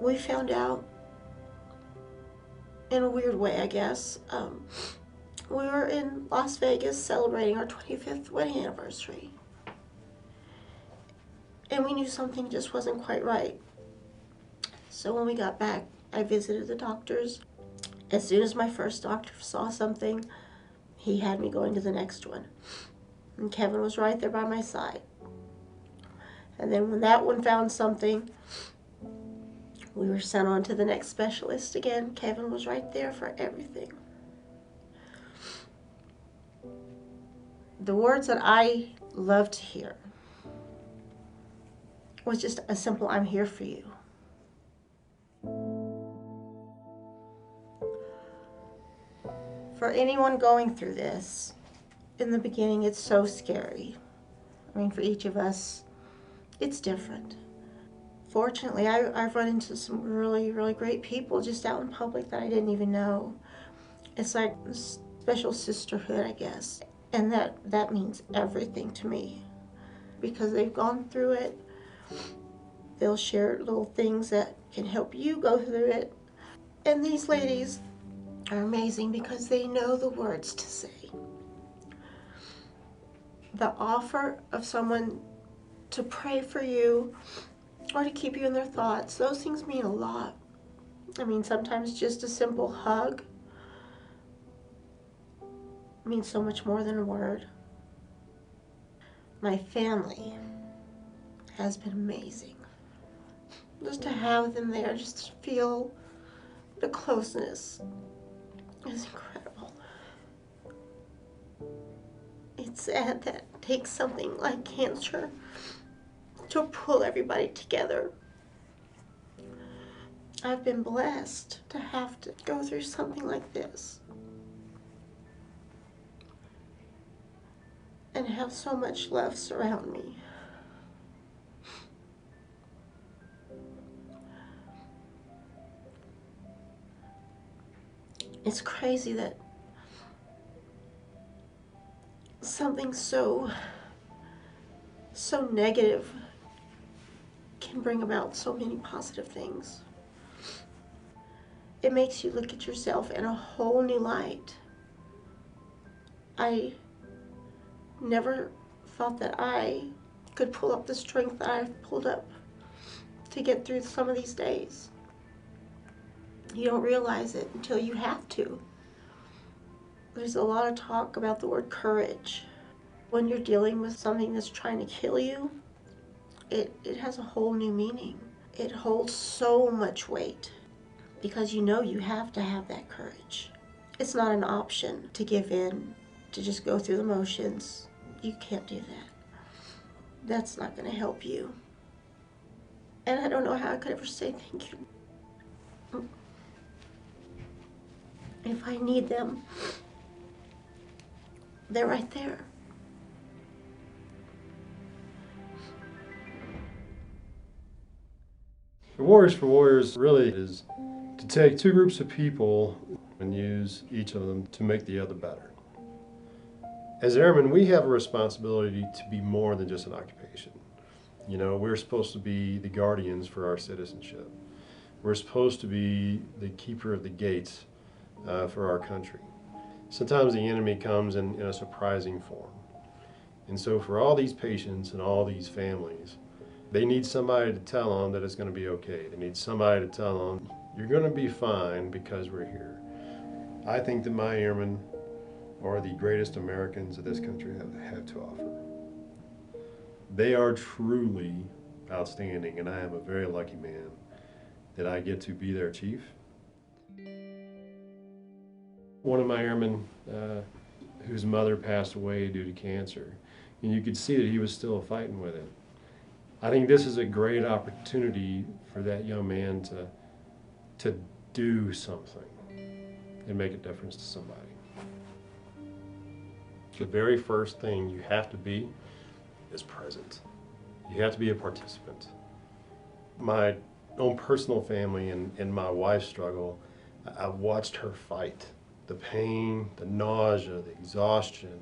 We found out in a weird way, I guess. We were in Las Vegas celebrating our 25th wedding anniversary. And we knew something just wasn't quite right. So when we got back, I visited the doctors. As soon as my first doctor saw something, he had me going to the next one. And Kevin was right there by my side. And then when that one found something, we were sent on to the next specialist again. Kevin was right there for everything. The words that I love to hear was just a simple, "I'm here for you." For anyone going through this, in the beginning it's so scary. I mean, for each of us, it's different. Fortunately, I've run into some really, really great people just out in public that I didn't even know. It's like a special sisterhood, I guess. And that means everything to me. Because they've gone through it, they'll share little things that can help you go through it. And these ladies are amazing because they know the words to say. The offer of someone to pray for you or to keep you in their thoughts, those things mean a lot. I mean, sometimes just a simple hug means so much more than a word. My family has been amazing. Just to have them there, just to feel the closeness is incredible. It's sad that it takes something like cancer to pull everybody together. I've been blessed to have to go through something like this and have so much love surround me. It's crazy that something so negative can bring about so many positive things. It makes you look at yourself in a whole new light. I never thought that I could pull up the strength that I've pulled up to get through some of these days. You don't realize it until you have to. There's a lot of talk about the word courage. When you're dealing with something that's trying to kill you, it has a whole new meaning. It holds so much weight because you know you have to have that courage. It's not an option to give in, to just go through the motions. You can't do that. That's not going to help you. And I don't know how I could ever say thank you. If I need them, they're right there. Warriors for Warriors really is to take two groups of people and use each of them to make the other better. As airmen, we have a responsibility to be more than just an occupation. You know, we're supposed to be the guardians for our citizenship. We're supposed to be the keeper of the gates for our country. Sometimes the enemy comes in a surprising form. And so for all these patients and all these families, they need somebody to tell them that it's going to be okay. They need somebody to tell them, you're going to be fine because we're here. I think that my airmen are the greatest Americans that this country have to offer. They are truly outstanding, and I am a very lucky man that I get to be their chief. One of my airmen whose mother passed away due to cancer, and you could see that he was still fighting with it. I think this is a great opportunity for that young man to do something and make a difference to somebody. The very first thing you have to be is present. You have to be a participant. My own personal family and my wife's struggle, I've watched her fight. The pain, the nausea, the exhaustion.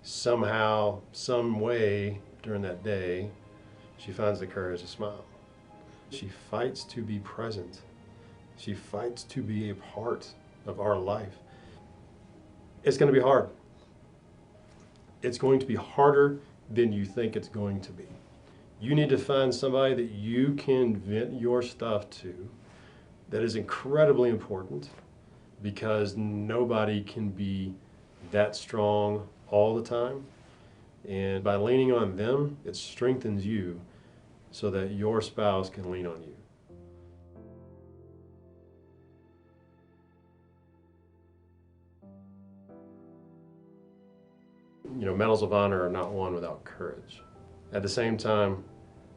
Somehow, some way during that day, she finds the courage to smile. She fights to be present. She fights to be a part of our life. It's going to be hard. It's going to be harder than you think it's going to be. You need to find somebody that you can vent your stuff to that is incredibly important, because nobody can be that strong all the time. And by leaning on them, it strengthens you so that your spouse can lean on you. You know, medals of honor are not won without courage. At the same time,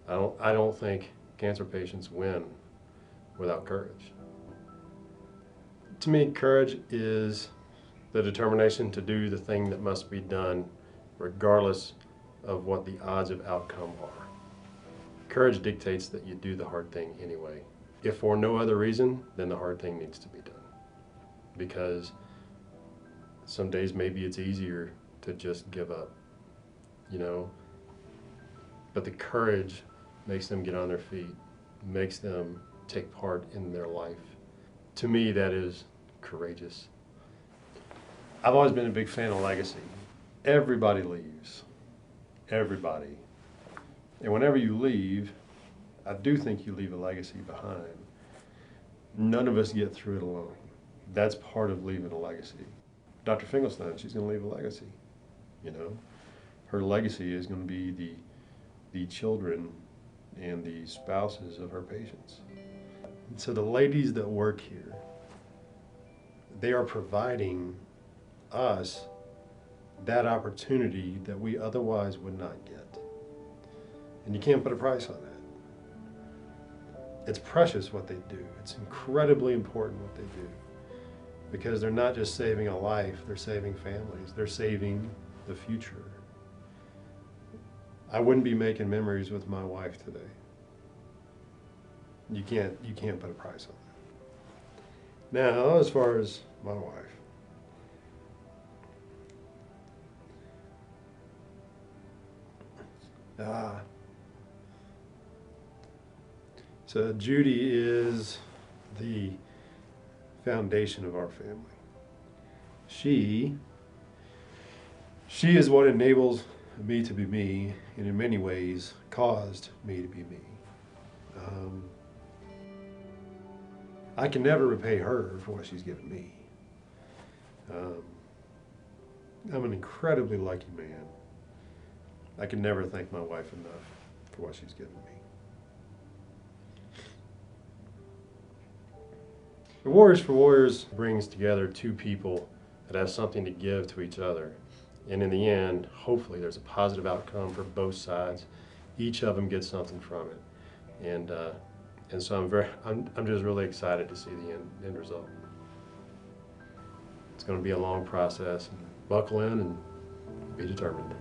I don't think cancer patients win without courage. To me, courage is the determination to do the thing that must be done regardless of what the odds of outcome are. Courage dictates that you do the hard thing anyway. If for no other reason, then the hard thing needs to be done. Because some days maybe it's easier to just give up, you know? But the courage makes them get on their feet, makes them take part in their life. To me, that is courageous. I've always been a big fan of legacy. Everybody leaves. Everybody. And whenever you leave, I do think you leave a legacy behind. None of us get through it alone. That's part of leaving a legacy. Dr. Finkelstein, she's going to leave a legacy. You know, her legacy is going to be the children and the spouses of her patients. And so the ladies that work here, they are providing us that opportunity that we otherwise would not get. And you can't put a price on that. It's precious what they do. It's incredibly important what they do. Because they're not just saving a life, they're saving families. They're saving the future. I wouldn't be making memories with my wife today. You can't put a price on that. Now, as far as my wife, so Judy is the foundation of our family. She is what enables me to be me, and in many ways caused me to be me. I can never repay her for what she's given me. I'm an incredibly lucky man. I can never thank my wife enough for what she's given me. The Warriors for Warriors brings together two people that have something to give to each other. And in the end, hopefully there's a positive outcome for both sides. Each of them gets something from it. And so I'm just really excited to see the end result. It's going to be a long process. Buckle in and be determined.